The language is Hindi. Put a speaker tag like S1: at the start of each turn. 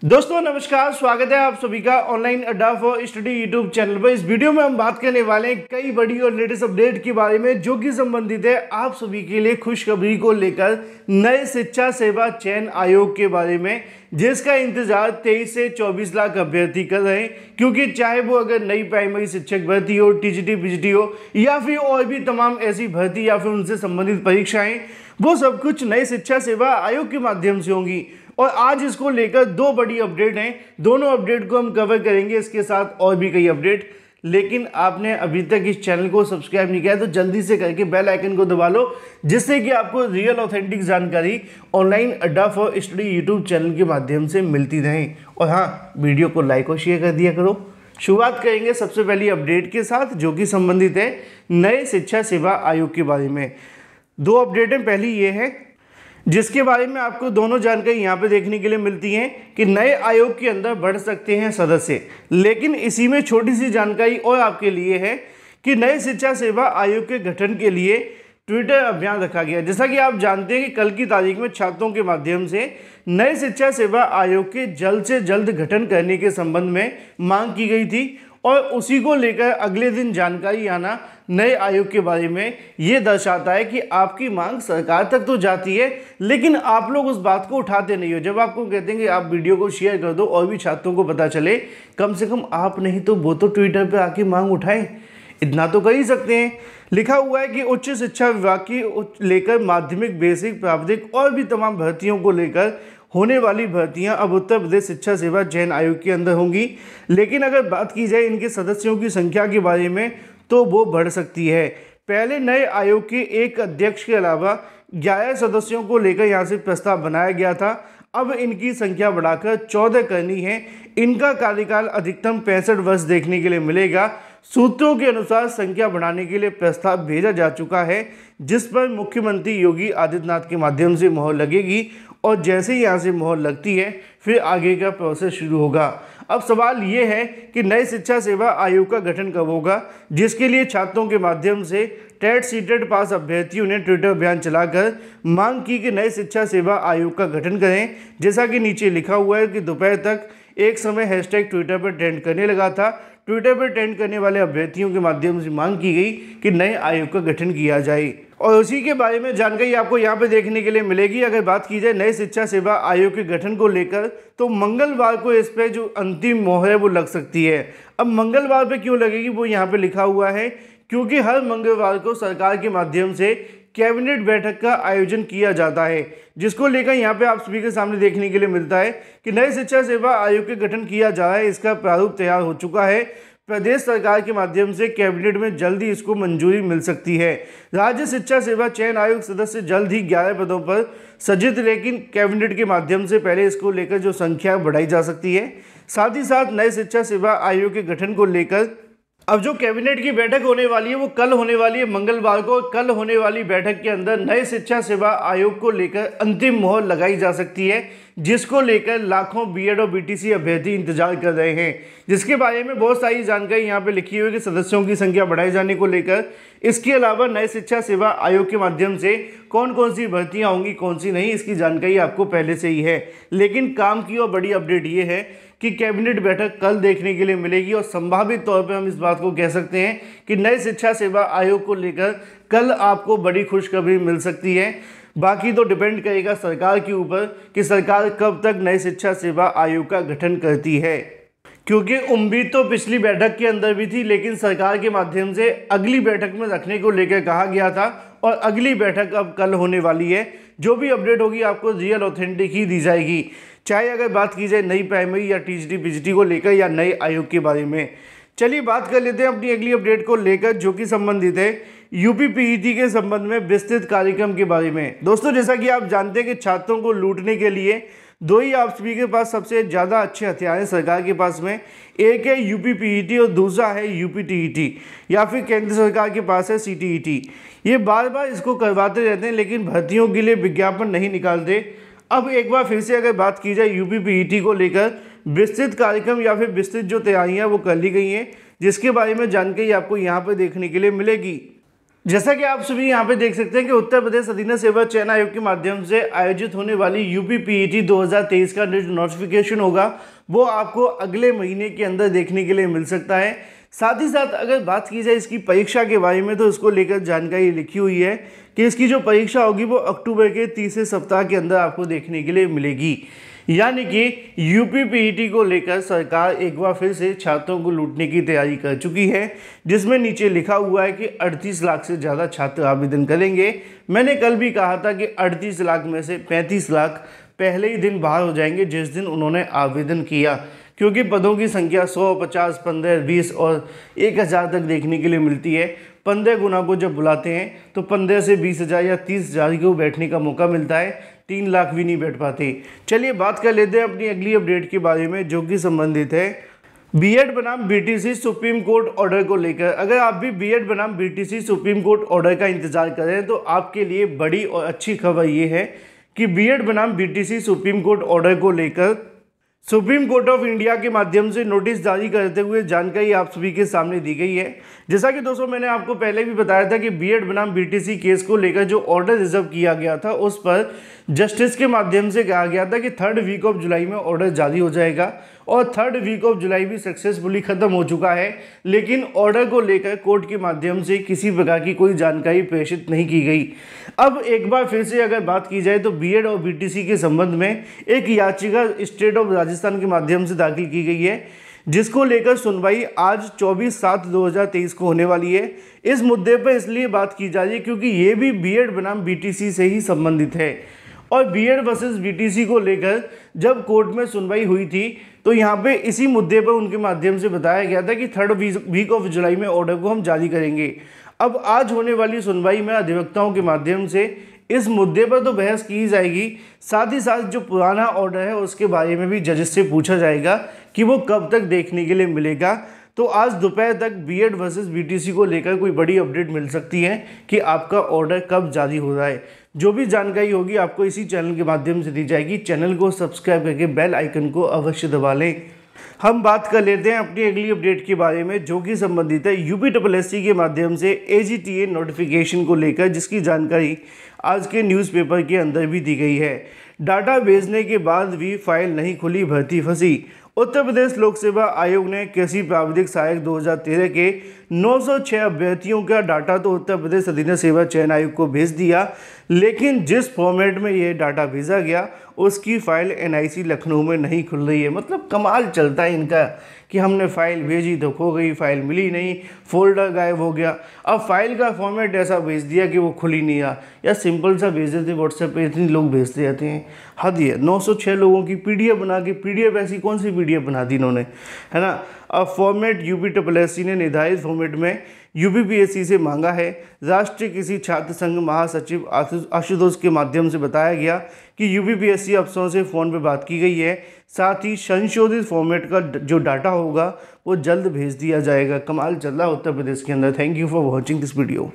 S1: दोस्तों नमस्कार, स्वागत है आप सभी का ऑनलाइन अड्डा फॉर स्टडी यूट्यूब चैनल पर। इस वीडियो में हम बात करने वाले हैं कई बड़ी और लेटेस्ट अपडेट के बारे में जो कि संबंधित है आप सभी के लिए खुशखबरी को लेकर नए शिक्षा सेवा चयन आयोग के बारे में, जिसका इंतजार 23 से 24 लाख अभ्यर्थी कर रहे हैं। क्योंकि चाहे वो अगर नई प्राइमरी शिक्षक भर्ती हो, टीजीटी पीजीटी हो या फिर और भी तमाम ऐसी भर्ती या फिर उनसे संबंधित परीक्षाएं, वो सब कुछ नए शिक्षा सेवा आयोग के माध्यम से होंगी। और आज इसको लेकर दो बड़ी अपडेट हैं, दोनों अपडेट को हम कवर करेंगे, इसके साथ और भी कई अपडेट। लेकिन आपने अभी तक इस चैनल को सब्सक्राइब नहीं किया है तो जल्दी से करके बेल आइकन को दबा लो, जिससे कि आपको रियल ऑथेंटिक जानकारी ऑनलाइन अड्डा फॉर स्टडी यूट्यूब चैनल के माध्यम से मिलती रहे। और हाँ, वीडियो को लाइक और शेयर कर दिया करो। शुरुआत करेंगे सबसे पहली अपडेट के साथ, जो कि संबंधित है नए शिक्षा सेवा आयोग के बारे में। दो अपडेटें, पहली ये है जिसके बारे में आपको दोनों जानकारी यहाँ पे देखने के लिए मिलती हैं कि नए आयोग के अंदर बढ़ सकते हैं सदस्य। लेकिन इसी में छोटी सी जानकारी और आपके लिए है कि नए शिक्षा सेवा आयोग के गठन के लिए ट्विटर अभियान रखा गया। जैसा कि आप जानते हैं कि कल की तारीख में छात्रों के माध्यम से नए शिक्षा सेवा आयोग के जल्द से जल्द गठन करने के संबंध में मांग की गई थी, और उसी को लेकर अगले दिन जानकारी आना नए आयोग के बारे में ये दर्शाता है कि आपकी मांग सरकार तक तो जाती है, लेकिन आप लोग उस बात को उठाते नहीं हो। जब आपको कहते हैं कि आप वीडियो को शेयर कर दो और भी छात्रों को पता चले, कम से कम आप नहीं तो वो तो ट्विटर पे आके मांग उठाएं, इतना तो कर ही सकते हैं। लिखा हुआ है कि उच्च शिक्षा विभाग की लेकर माध्यमिक, बेसिक, प्राविधिक और भी तमाम भर्तियों को लेकर होने वाली भर्तियां अब उत्तर प्रदेश शिक्षा सेवा चयन आयोग के अंदर होंगी। लेकिन अगर बात की जाए इनके सदस्यों की संख्या के बारे में तो वो बढ़ सकती है। पहले नए आयोग के एक अध्यक्ष के अलावा 11 सदस्यों को लेकर यहाँ से प्रस्ताव बनाया गया था। अब इनकी संख्या बढ़ाकर 14 करनी है। इनका कार्यकाल अधिकतम 65 वर्ष देखने के लिए मिलेगा। सूत्रों के अनुसार संख्या बढ़ाने के लिए प्रस्ताव भेजा जा चुका है, जिस पर मुख्यमंत्री योगी आदित्यनाथ के माध्यम से मोहर लगेगी, और जैसे ही यहाँ से मोहर लगती है फिर आगे का प्रोसेस शुरू होगा। अब सवाल ये है कि नए शिक्षा सेवा आयोग का गठन कब होगा, जिसके लिए छात्रों के माध्यम से टेट सीटेट पास अभ्यर्थियों ने ट्विटर अभियान चलाकर मांग की कि नए शिक्षा सेवा आयोग का गठन करें। जैसा कि नीचे लिखा हुआ है कि दोपहर तक एक समय हैशटैग ट्विटर पर ट्रेंड करने लगा था। ट्विटर पर ट्रेंड करने वाले अभ्यर्थियों के माध्यम से मांग की गई कि नए आयोग का गठन किया जाए, और उसी के बारे में जानकारी आपको यहाँ पे देखने के लिए मिलेगी। अगर बात की जाए नए शिक्षा सेवा आयोग के गठन को लेकर तो मंगलवार को इस पर जो अंतिम मोहर है वो लग सकती है। अब मंगलवार पे क्यों लगेगी वो यहाँ पे लिखा हुआ है, क्योंकि हर मंगलवार को सरकार के माध्यम से कैबिनेट बैठक का आयोजन किया जाता है, जिसको लेकर यहाँ पे आप सभी के सामने देखने के लिए मिलता है कि नए शिक्षा सेवा आयोग के गठन किया जा रहा है। इसका प्रारूप तैयार हो चुका है। प्रदेश सरकार के माध्यम से कैबिनेट में जल्द ही इसको मंजूरी मिल सकती है। राज्य शिक्षा सेवा चयन आयोग सदस्य जल्द ही 11 पदों पर सृजित, लेकिन कैबिनेट के माध्यम से पहले इसको लेकर जो संख्या बढ़ाई जा सकती है। साथ ही साथ नए शिक्षा सेवा आयोग के गठन को लेकर अब जो कैबिनेट की बैठक होने वाली है वो कल होने वाली है मंगलवार को। कल होने वाली बैठक के अंदर नए शिक्षा सेवा आयोग को लेकर अंतिम मोहर लगाई जा सकती है, जिसको लेकर लाखों बीएड और बीटीसी अभ्यर्थी इंतजार कर रहे हैं। जिसके बारे में बहुत सारी जानकारी यहाँ पे लिखी हुई है कि सदस्यों की संख्या बढ़ाए जाने को लेकर। इसके अलावा नए शिक्षा सेवा आयोग के माध्यम से कौन कौन सी भर्तियाँ होंगी, कौन सी नहीं, इसकी जानकारी आपको पहले से ही है। लेकिन काम की और बड़ी अपडेट ये है कि कैबिनेट बैठक कल देखने के लिए मिलेगी, और संभावित तौर पे हम इस बात को कह सकते हैं कि नए शिक्षा सेवा आयोग को लेकर कल आपको बड़ी खुशखबरी मिल सकती है। बाकी तो डिपेंड करेगा सरकार के ऊपर कि सरकार कब तक नए शिक्षा सेवा आयोग का गठन करती है, क्योंकि उम्मीद तो पिछली बैठक के अंदर भी थी, लेकिन सरकार के माध्यम से अगली बैठक में रखने को लेकर कहा गया था, और अगली बैठक अब कल होने वाली है। जो भी अपडेट होगी आपको रियल ऑथेंटिक ही दी जाएगी, चाहे अगर बात की जाए नई प्राइमरी या टीजीटी पीजीटी को लेकर या नए आयोग के बारे में। चलिए बात कर लेते हैं अपनी अगली अपडेट को लेकर, जो कि संबंधित है यूपी पीईटी के संबंध में विस्तृत कार्यक्रम के बारे में। दोस्तों, जैसा कि आप जानते हैं कि छात्रों को लूटने के लिए दो ही आप सभी के पास सबसे ज़्यादा अच्छे हथियार हैं सरकार के पास में। एक है यूपी पीईटी और दूसरा है यूपी टीईटी, या फिर केंद्र सरकार के पास है सीटीईटी। ये बार बार इसको करवाते रहते हैं, लेकिन भर्तियों के लिए विज्ञापन नहीं निकालते। अब एक बार फिर से अगर बात की जाए यूपी पीईटी को लेकर विस्तृत कार्यक्रम या फिर विस्तृत जो तैयारियां वो कर ली गई हैं, जिसके बारे में जानकारी आपको यहाँ पर देखने के लिए मिलेगी। जैसा कि आप सभी यहाँ पे देख सकते हैं कि उत्तर प्रदेश अधीन सेवा चयन आयोग के माध्यम से आयोजित होने वाली यूपी पीईटी 2023 का नोटिफिकेशन होगा वो आपको अगले महीने के अंदर देखने के लिए मिल सकता है। साथ ही साथ अगर बात की जाए इसकी परीक्षा के बारे में तो इसको लेकर जानकारी लिखी हुई है कि इसकी जो परीक्षा होगी वो अक्टूबर के तीसरे सप्ताह के अंदर आपको देखने के लिए मिलेगी। यानी कि यूपी पीईटी को लेकर सरकार एक बार फिर से छात्रों को लूटने की तैयारी कर चुकी है, जिसमें नीचे लिखा हुआ है कि 38 लाख से ज़्यादा छात्र आवेदन करेंगे। मैंने कल भी कहा था कि 38 लाख में से 35 लाख पहले ही दिन बाहर हो जाएंगे जिस दिन उन्होंने आवेदन किया, क्योंकि पदों की संख्या 100, 50, 15, 20 और 1000 तक देखने के लिए मिलती है। 15 गुना को जब बुलाते हैं तो 15 से 20,000 या 30,000 को बैठने का मौका मिलता है, 3 लाख भी नहीं बैठ पाते। चलिए बात कर लेते हैं अपनी अगली अपडेट के बारे में जो कि संबंधित है बीएड बनाम बीटीसी सुप्रीम कोर्ट ऑर्डर को लेकर। अगर आप भी बीएड बनाम बीटीसी सुप्रीम कोर्ट ऑर्डर का इंतजार कर रहे हैं तो आपके लिए बड़ी और अच्छी खबर ये है कि बीएड बनाम बीटीसी सुप्रीम कोर्ट ऑर्डर को लेकर सुप्रीम कोर्ट ऑफ इंडिया के माध्यम से नोटिस जारी करते हुए जानकारी आप सभी के सामने दी गई है। जैसा कि दोस्तों मैंने आपको पहले भी बताया था कि बीएड बनाम बीटीसी केस को लेकर जो ऑर्डर रिजर्व किया गया था उस पर जस्टिस के माध्यम से कहा गया था कि 3rd वीक ऑफ जुलाई में ऑर्डर जारी हो जाएगा और 3rd वीक ऑफ जुलाई भी सक्सेसफुली खत्म हो चुका है, लेकिन ऑर्डर को लेकर कोर्ट के माध्यम से किसी प्रकार की कोई जानकारी प्रेषित नहीं की गई। अब एक बार फिर से अगर बात की जाए तो बीएड और बीटीसी के संबंध में एक याचिका स्टेट ऑफ राजस्थान के माध्यम से दाखिल की गई है, जिसको लेकर सुनवाई आज 24/7/2023 को होने वाली है। इस मुद्दे पर इसलिए बात की जा रही है क्योंकि ये भी बीएड बनाम बीटीसी से ही संबंधित है और बीएड वर्सेस बीटीसी को लेकर जब कोर्ट में सुनवाई हुई थी तो यहाँ पे इसी मुद्दे पर उनके माध्यम से बताया गया था कि 3rd वीक ऑफ जुलाई में ऑर्डर को हम जारी करेंगे। अब आज होने वाली सुनवाई में अधिवक्ताओं के माध्यम से इस मुद्दे पर तो बहस की जाएगी, साथ ही साथ जो पुराना ऑर्डर है उसके बारे में भी जजेस से पूछा जाएगा कि वो कब तक देखने के लिए मिलेगा। तो आज दोपहर तक बीएड वर्सेस बीटीसी को लेकर कोई बड़ी अपडेट मिल सकती है कि आपका ऑर्डर कब जारी हो रहा है। जो भी जानकारी होगी आपको इसी चैनल के माध्यम से दी जाएगी। चैनल को सब्सक्राइब करके बेल आइकन को अवश्य दबा लें। हम बात कर लेते हैं अपनी अगली अपडेट के बारे में जो कि संबंधित है यूपीएससी के माध्यम से एजीटीए नोटिफिकेशन को लेकर, जिसकी जानकारी आज के न्यूज़पेपर के अंदर भी दी गई है। डाटा भेजने के बाद भी फाइल नहीं खुली, भर्ती फंसी। उत्तर प्रदेश लोक सेवा आयोग ने कृषि प्राविधिक सहायक 2013 के 906 अभ्यर्थियों का डाटा तो उत्तर प्रदेश अधीन सेवा चयन आयोग को भेज दिया, लेकिन जिस फॉर्मेट में ये डाटा भेजा गया उसकी फाइल एनआईसी लखनऊ में नहीं खुल रही है। मतलब कमाल चलता है इनका कि हमने फाइल भेजी तो खो गई, फाइल मिली नहीं, फोल्डर गायब हो गया। अब फाइल का फॉर्मेट ऐसा भेज दिया कि वो खुल ही नहीं रहा, या सिंपल सा भेज देते व्हाट्सएप पे, इतने लोग भेजते रहते हैं, हद है। 906 लोगों की पीडीएफ बना के, पीडीएफ ऐसी कौन सी पीडीएफ बना दी इन्होंने, है ना। अब फॉर्मेट यूपीएससी ने निर्धारित फॉर्मेट में यूपीपीएससी से मांगा है। राष्ट्रीय कृषि छात्र संघ महासचिव आशुतोष के माध्यम से बताया गया कि यूपीपीएससी अफसरों से फ़ोन पर बात की गई है, साथ ही संशोधित फॉर्मेट का जो डाटा होगा वो जल्द भेज दिया जाएगा। कमाल चल रहा है उत्तर प्रदेश के अंदर। Thank you for watching this video.